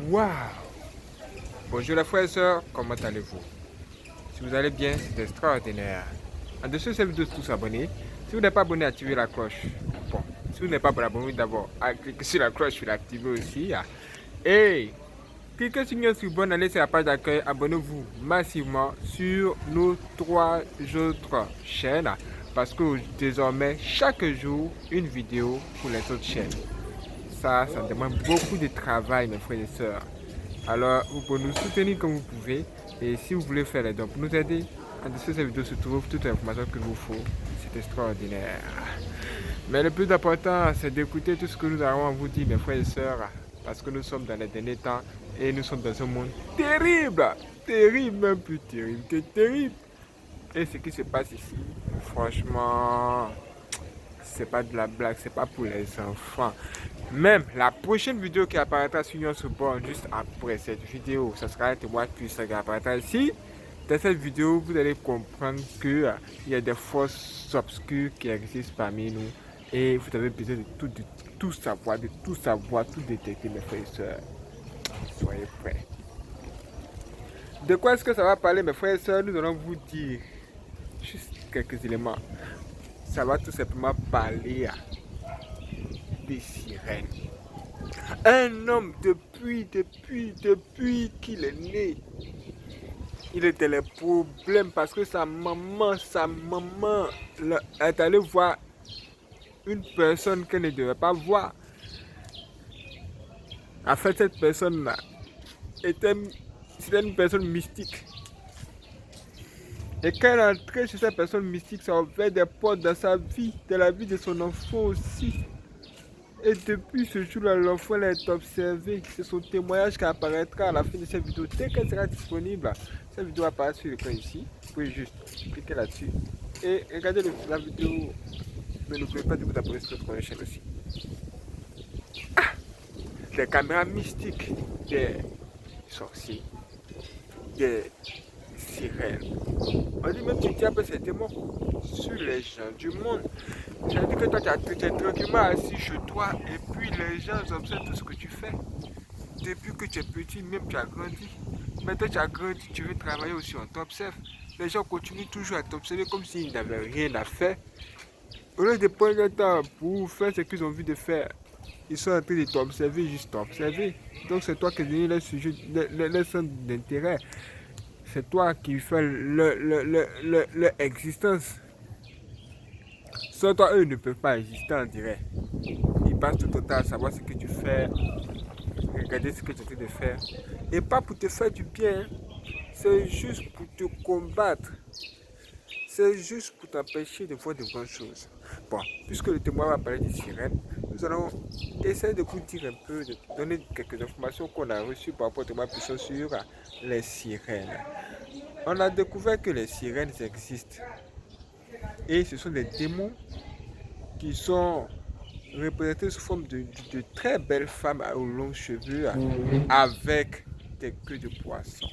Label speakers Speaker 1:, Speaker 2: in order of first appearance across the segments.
Speaker 1: Waouh! Bonjour les frères et sœurs, comment allez-vous? Si vous allez bien, c'est extraordinaire. En dessous de cette vidéo, tous abonnés. Si vous n'êtes pas abonné, activez la cloche. Bon, si vous n'êtes pas abonné d'abord, cliquez sur la cloche, je vais l'activer aussi. Et cliquez sur notre bonne allez sur la page d'accueil. Abonnez-vous massivement sur nos 3 autres chaînes. Parce que désormais, chaque jour, une vidéo pour les autres chaînes. Ça demande beaucoup de travail, mes frères et sœurs. Alors, vous pouvez nous soutenir comme vous pouvez. Et si vous voulez faire les dons pour nous aider, en dessous de cette vidéo se trouve toute l'information qu'il vous faut. C'est extraordinaire. Mais le plus important, c'est d'écouter tout ce que nous avons à vous dire, mes frères et sœurs. Parce que nous sommes dans les derniers temps et nous sommes dans un monde terrible. Terrible, même plus terrible que terrible. Et ce qui se passe ici, franchement, c'est pas de la blague, c'est pas pour les enfants. Même la prochaine vidéo qui apparaîtra sur notre bord juste après cette vidéo, ça sera un témoignage puissant qui apparaîtra ici. Dans cette vidéo, vous allez comprendre qu'il y a des forces obscures qui existent parmi nous. Et vous avez besoin de tout savoir, tout détecter, mes frères et sœurs. Soyez prêts. De quoi est-ce que ça va parler, mes frères et sœurs? Nous allons vous dire juste quelques éléments. Ça va tout simplement parler des sirènes. Un homme, depuis qu'il est né, il était les problèmes parce que sa maman est allée voir une personne qu'elle ne devait pas voir. En fait, cette personne-là c'était une personne mystique. Et quand elle est entrée chez cette personne mystique, ça a ouvert des portes dans sa vie, dans la vie de son enfant aussi. Et depuis ce jour-là, l'enfant est observé. C'est son témoignage qui apparaîtra à la fin de cette vidéo. Dès qu'elle sera disponible, cette vidéo apparaît sur l'écran ici. Vous pouvez juste cliquer là-dessus. Et regardez la vidéo. Mais n'oubliez pas de vous abonner sur notre chaîne aussi. Des caméras mystiques, des sorciers, des sirènes. On dit même que tu as ces démons sur les gens du monde. Ça veut dire que toi, tu es tranquillement assis chez toi et puis les gens observent tout ce que tu fais. Depuis que tu es petit, même tu as grandi. Maintenant, tu as grandi, tu veux travailler aussi, on t'observe. Les gens continuent toujours à t'observer comme s'ils n'avaient rien à faire. Au lieu de prendre le temps pour faire ce qu'ils ont envie de faire, ils sont en train de t'observer, juste t'observer. Donc, c'est toi qui es devenu le sujet, le centre d'intérêt. C'est toi qui fais leur existence. Sans toi, eux ne peuvent pas exister, on dirait. Ils passent tout le temps à savoir ce que tu fais, regarder ce que tu es en train de faire. Et pas pour te faire du bien, c'est juste pour te combattre. C'est juste pour t'empêcher de voir de bonnes choses. Bon, puisque le témoin va parler des sirènes, nous allons essayer de vous dire un peu, de donner quelques informations qu'on a reçues par rapport au témoin puissant sur les sirènes. On a découvert que les sirènes existent. Et ce sont des démons qui sont représentés sous forme de très belles femmes aux longs cheveux avec des queues de poisson.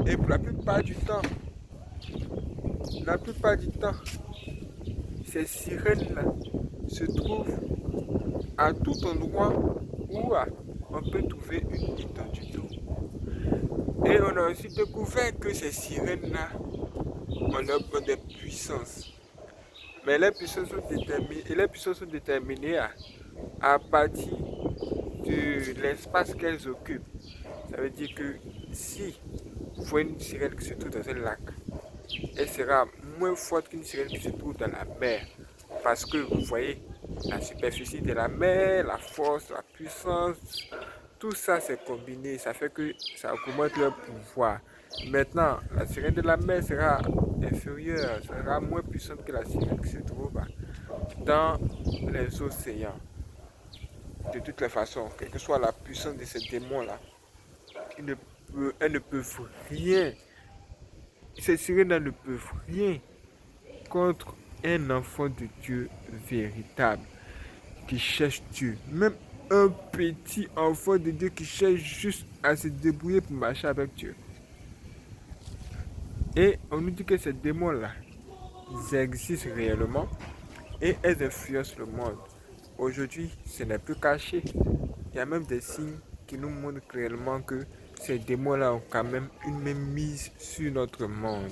Speaker 1: Et pour la plupart du temps, ces sirènes-là se trouvent à tout endroit où on peut trouver une étendue d'eau. Et on a aussi découvert que ces sirènes-là ont des puissances. Mais les puissances sont déterminées à partir de l'espace qu'elles occupent. Ça veut dire que si vous voyez une sirène qui se trouve dans un lac, elle sera moins forte qu'une sirène qui se trouve dans la mer. Parce que vous voyez la superficie de la mer, la force, la puissance, tout ça c'est combiné, ça fait que ça augmente leur pouvoir. Maintenant, la sirène de la mer sera inférieure, sera moins puissante que la sirène qui se trouve dans les océans. De toutes les façons, quelle que soit la puissance de ces démons-là, elles ne peuvent rien. Ces sirènes ne peuvent rien contre un enfant de Dieu véritable qui cherche Dieu. Même un petit enfant de Dieu qui cherche juste à se débrouiller pour marcher avec Dieu. Et on nous dit que ces démons-là, ils existent réellement et elles influencent le monde. Aujourd'hui, ce n'est plus caché. il y a même des signes qui nous montrent clairement que ces démons-là ont quand même une même mise sur notre monde.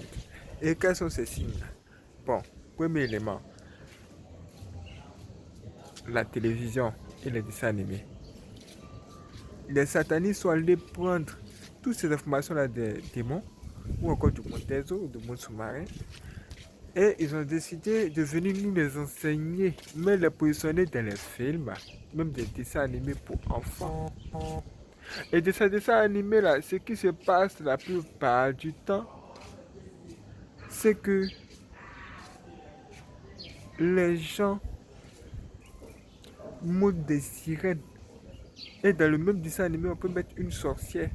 Speaker 1: Et quels sont ces signes-là? Bon, premier élément, la télévision et les dessins animés. Les satanistes sont allés prendre toutes ces informations-là des démons, ou encore du monde des eaux, du monde sous-marin, et ils ont décidé de venir nous les enseigner, mais les positionner dans les films, même des dessins animés pour enfants. Et de ces dessins animés là, ce qui se passe la plupart du temps, c'est que les gens montent des sirènes. Et dans le même dessin animé, on peut mettre une sorcière.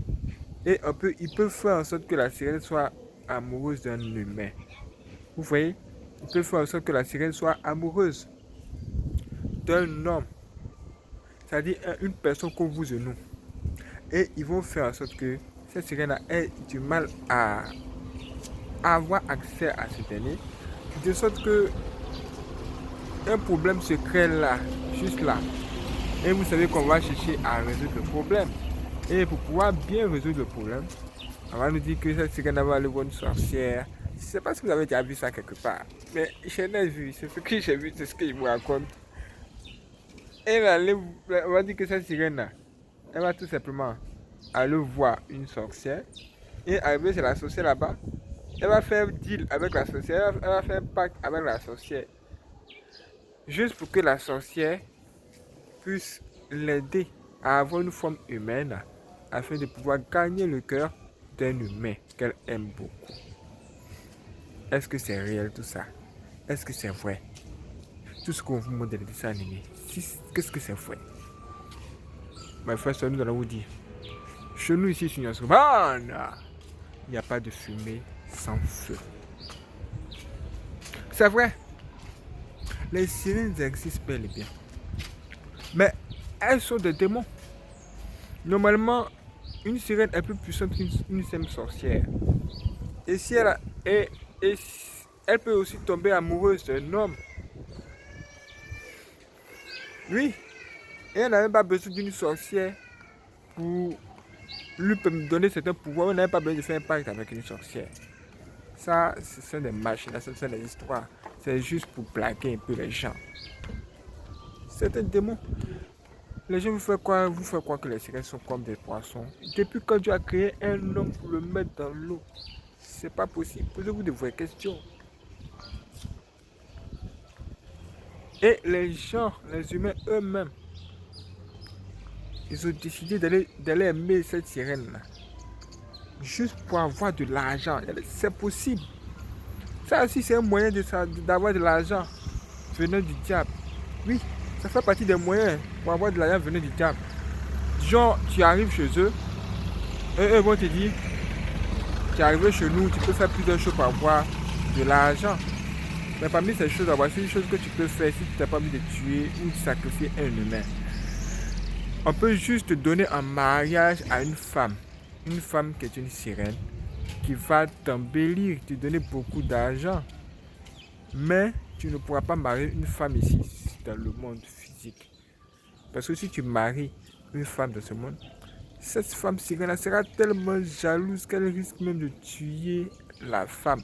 Speaker 1: Et ils peuvent faire en sorte que la sirène soit amoureuse d'un humain. Vous voyez? Ils peuvent faire en sorte que la sirène soit amoureuse d'un homme. C'est-à-dire une personne comme vous et nous. Et ils vont faire en sorte que cette sirène ait du mal à avoir accès à ce dernier. De sorte que un problème se crée là, juste là. Et vous savez qu'on va chercher à résoudre le problème. Et pour pouvoir bien résoudre le problème, on va nous dire que cette sirène va aller voir une sorcière. Je ne sais pas si vous avez déjà vu ça quelque part. Mais je l'ai vu, c'est ce que j'ai vu, c'est ce qu'il vous raconte. Et là, on va dire que cette sirène-là, elle va tout simplement aller voir une sorcière. Et arriver chez la sorcière là-bas, elle va faire un deal avec la sorcière, elle va faire un pacte avec la sorcière. Juste pour que la sorcière puisse l'aider à avoir une forme humaine afin de pouvoir gagner le cœur d'un humain qu'elle aime beaucoup. Est-ce que c'est réel tout ça? Est-ce que c'est vrai? Tout ce qu'on vous montre dans les dessins animés, qu'est-ce que c'est vrai? Mes frères, nous allons vous dire. Chez nous ici sur Nyasouban, il n'y a pas de fumée sans feu. C'est vrai, les sirènes existent bel et bien. Mais elles sont des démons. Normalement, une sirène est plus puissante qu'une simple sorcière. Et si elle peut aussi tomber amoureuse d'un homme. Oui. Et elle n'a même pas besoin d'une sorcière pour lui donner certains pouvoirs. Elle n'a pas besoin de faire un pacte avec une sorcière. Ça, ce sont des machines, ce sont des histoires. C'est juste pour plaquer un peu les gens. C'est un démon. Les gens vous font croire que les sirènes sont comme des poissons. Depuis quand Dieu a créé un homme pour le mettre dans l'eau, c'est pas possible. Posez-vous de vraies questions. Et les gens, les humains eux-mêmes, ils ont décidé d'aller aimer cette sirène-là. Juste pour avoir de l'argent. C'est possible. Ça aussi, c'est un moyen d'avoir de l'argent venant du diable. Oui, ça fait partie des moyens pour avoir de l'argent venant du diable. Genre, tu arrives chez eux, et eux vont te dire, tu es arrivé chez nous, tu peux faire plusieurs choses pour avoir de l'argent. Mais parmi ces choses, voici une chose que tu peux faire si tu n'as pas envie de tuer ou de sacrifier un humain. On peut juste te donner en mariage à une femme qui est une sirène, qui va t'embellir, te donner beaucoup d'argent. Mais tu ne pourras pas marier une femme ici, dans le monde physique. Parce que si tu maries une femme dans ce monde, cette femme sirène sera tellement jalouse qu'elle risque même de tuer la femme.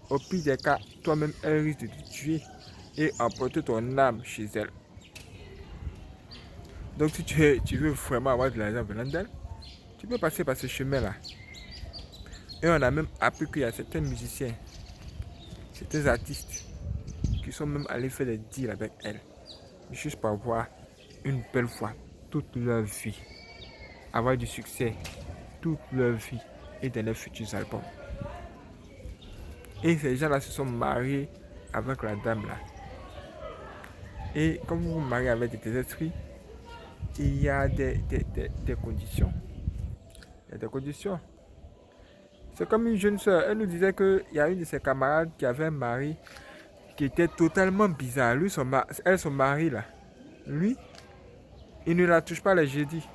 Speaker 1: Au pire des cas, toi-même, elle risque de te tuer et emporter ton âme chez elle. Donc si tu veux vraiment avoir de l'argent venant d'elle, tu peux passer par ce chemin-là. Et on a même appris qu'il y a certains musiciens, certains artistes qui sont même allés faire des deals avec elle. Juste pour avoir une belle voix toute leur vie. Avoir du succès toute leur vie et dans leurs futurs albums. Et ces gens-là se sont mariés avec la dame là. Et comme vous vous mariez avec des esprits, il y a des conditions. Il y a des conditions. C'est comme une jeune soeur. Elle nous disait qu'il y a une de ses camarades qui avait un mari qui était totalement bizarre. Lui, son mari là, lui, il ne la touche pas les jeudis.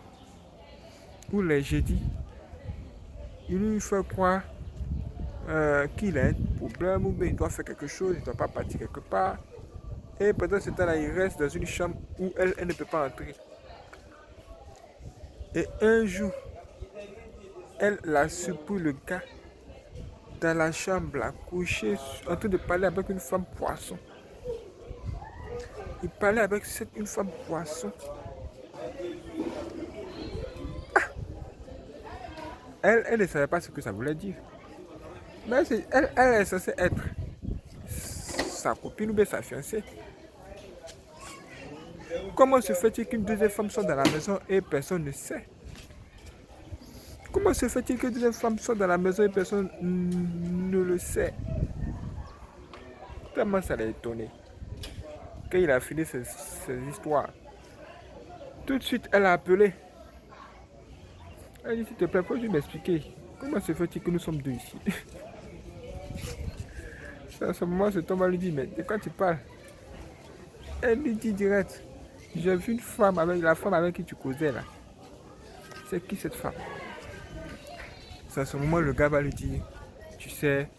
Speaker 1: Ou les jeudis. Il lui fait croire qu'il a un problème ou bien il doit faire quelque chose, il ne doit pas partir quelque part. Et pendant ce temps-là, il reste dans une chambre où elle ne peut pas entrer. Et un jour, elle l'a surpris le gars dans la chambre, là, couché, en train de parler avec une femme poisson. Il parlait avec une femme poisson. Elle ne savait pas ce que ça voulait dire. Mais elle est censée être sa copine ou bien sa fiancée. Comment se fait-il qu'une deuxième femme soit dans la maison et personne ne sait? Comment se fait-il que deuxième femme soit dans la maison et personne ne le sait? Tellement ça l'a étonné. Quand il a fini ses histoires, tout de suite elle a appelé. Elle a dit, s'il te plaît, peux-tu m'expliquer comment se fait-il que nous sommes deux ici? À ce moment, cet homme lui dit, mais de quoi tu parles? Elle lui dit direct, j'ai vu une femme avec la femme avec qui tu causais là. C'est qui cette femme? C'est à ce moment le gars va lui dire, tu sais,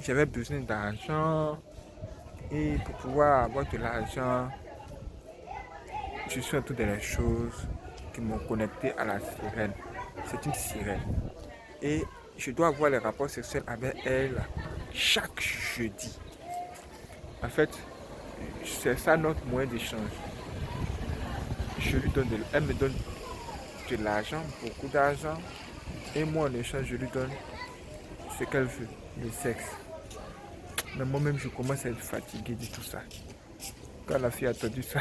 Speaker 1: j'avais besoin d'argent et pour pouvoir avoir de l'argent, je suis entouré des choses qui m'ont connecté à la sirène. C'est une sirène. Et je dois avoir les rapports sexuels avec elle chaque jeudi. En fait, c'est ça notre moyen d'échange. Je lui donne elle me donne de l'argent, beaucoup d'argent. Et moi en échange, je lui donne ce qu'elle veut, le sexe. Mais moi-même, je commence à être fatigué de tout ça. Quand la fille a entendu ça,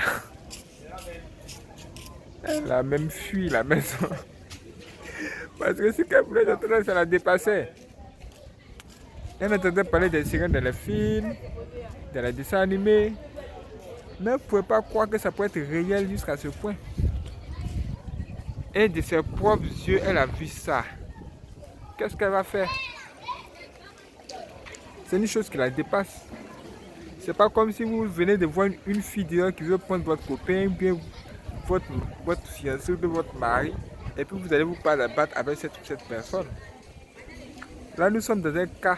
Speaker 1: elle a même fui la maison. Parce que ce qu'elle voulait entendre, ça la dépassait. Elle entendait parler des sirènes dans les films, dans les dessins animés. Mais elle ne pouvait pas croire que ça pouvait être réel jusqu'à ce point. Et de ses propres yeux, elle a vu ça. Qu'est-ce qu'elle va faire? C'est une chose qui la dépasse. C'est pas comme si vous venez de voir une fille dehors qui veut prendre votre copain, ou bien votre fiancé ou votre mari, et puis vous allez vous pas la battre avec cette personne. Là, nous sommes dans un cas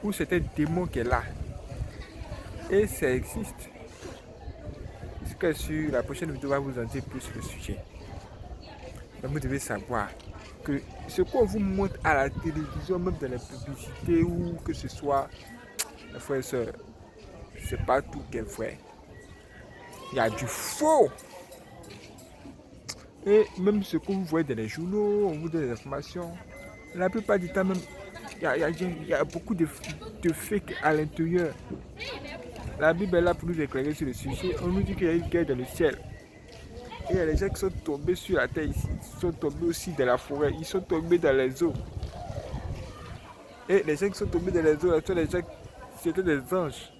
Speaker 1: où c'est un démon qui est là. Et ça existe. Ce que sur la prochaine vidéo va vous en dire plus sur le sujet. Mais vous devez savoir que ce qu'on vous montre à la télévision, même dans les publicités ou que ce soit, mes frères et sœurs, c'est pas tout qui est vrai. Il y a du faux. Et même ce que vous voyez dans les journaux, on vous donne des informations. La plupart du temps, même, il y a beaucoup de fake à l'intérieur. La Bible est là pour nous éclairer sur le sujet. On nous dit qu'il y a une guerre dans le ciel. Et il y a les gens qui sont tombés sur la terre ici. Ils sont tombés aussi dans la forêt. Ils sont tombés dans les eaux. Et les gens qui sont tombés dans les eaux, c'était des anges.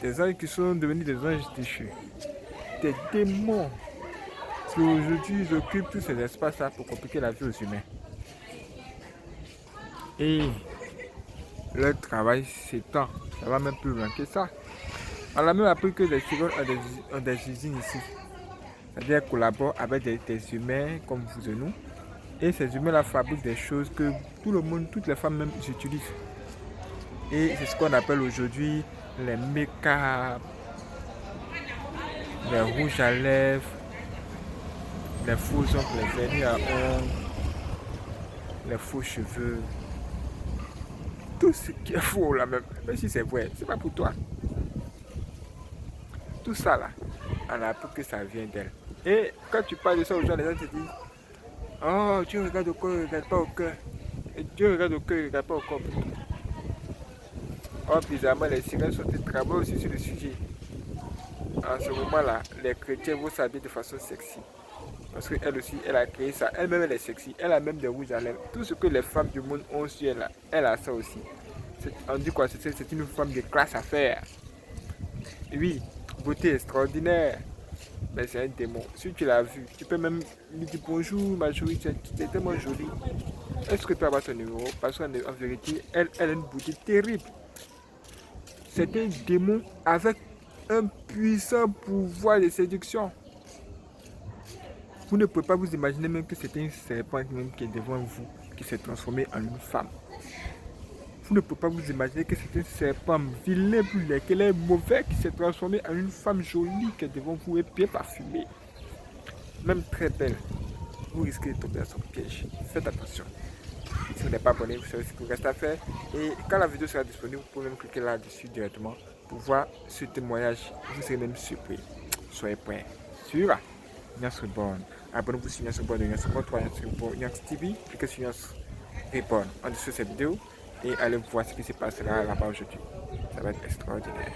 Speaker 1: Des anges qui sont devenus des anges déchus. Des démons qui aujourd'hui ils occupent tous ces espaces-là pour compliquer la vie aux humains. Et leur travail s'étend. Ça va même plus loin que ça. On a même appris que les sirènes ont des usines ici. C'est-à-dire qu'elles collaborent avec des humains comme vous et nous. Et ces humains-là fabriquent des choses que tout le monde, toutes les femmes même utilisent. Et c'est ce qu'on appelle aujourd'hui les make-up, les rouges à lèvres, les faux ongles, les vernis à ongles, les faux cheveux. Tout ce qui est faux là même si c'est vrai, c'est pas pour toi. Tout ça là, on a appris que ça vient d'elle. Et quand tu parles de ça aux gens, les gens te disent, oh, tu regardes au corps, ne regarde pas au cœur. Et Dieu regarde au cœur, ne regarde pas au corps. Or, bizarrement, les sirènes sont travaillent aussi sur le sujet. En ce moment-là, les chrétiens vont s'habiller de façon sexy. Parce qu'elle aussi, elle a créé ça. Elle-même, elle est sexy. Elle a même des rouges à lèvres. Tout ce que les femmes du monde ont sur elle, elle a ça aussi. On dit quoi? C'est une femme de classe à faire. Oui, beauté extraordinaire. Mais c'est un démon. Si tu l'as vu, tu peux même lui dire bonjour, ma chérie, tu es tellement jolie. Est-ce que tu peux avoir son numéro? Parce qu'en vérité, elle a une beauté terrible. C'est un démon avec un puissant pouvoir de séduction. Vous ne pouvez pas vous imaginer même que c'est un serpent même qui est devant vous, qui s'est transformé en une femme. Vous ne pouvez pas vous imaginer que c'est un serpent vilain, qu'elle est mauvais, qui s'est transformé en une femme jolie qui est devant vous et bien parfumée. Même très belle. vous risquez de tomber dans son piège. Faites attention. Si vous n'êtes pas abonné, vous savez ce qu'il vous reste à faire. Et quand la vidéo sera disponible, vous pouvez même cliquer là-dessus directement pour voir ce témoignage. Vous serez même surpris. Soyez prêts. Sur Niance Reborn. Abonnez-vous sur Niance Reborn de Niance Reborn, Niance TV. Cliquez sur Niance Reborn en dessous de cette vidéo et allez voir ce qui se passera là-bas aujourd'hui. Ça va être extraordinaire.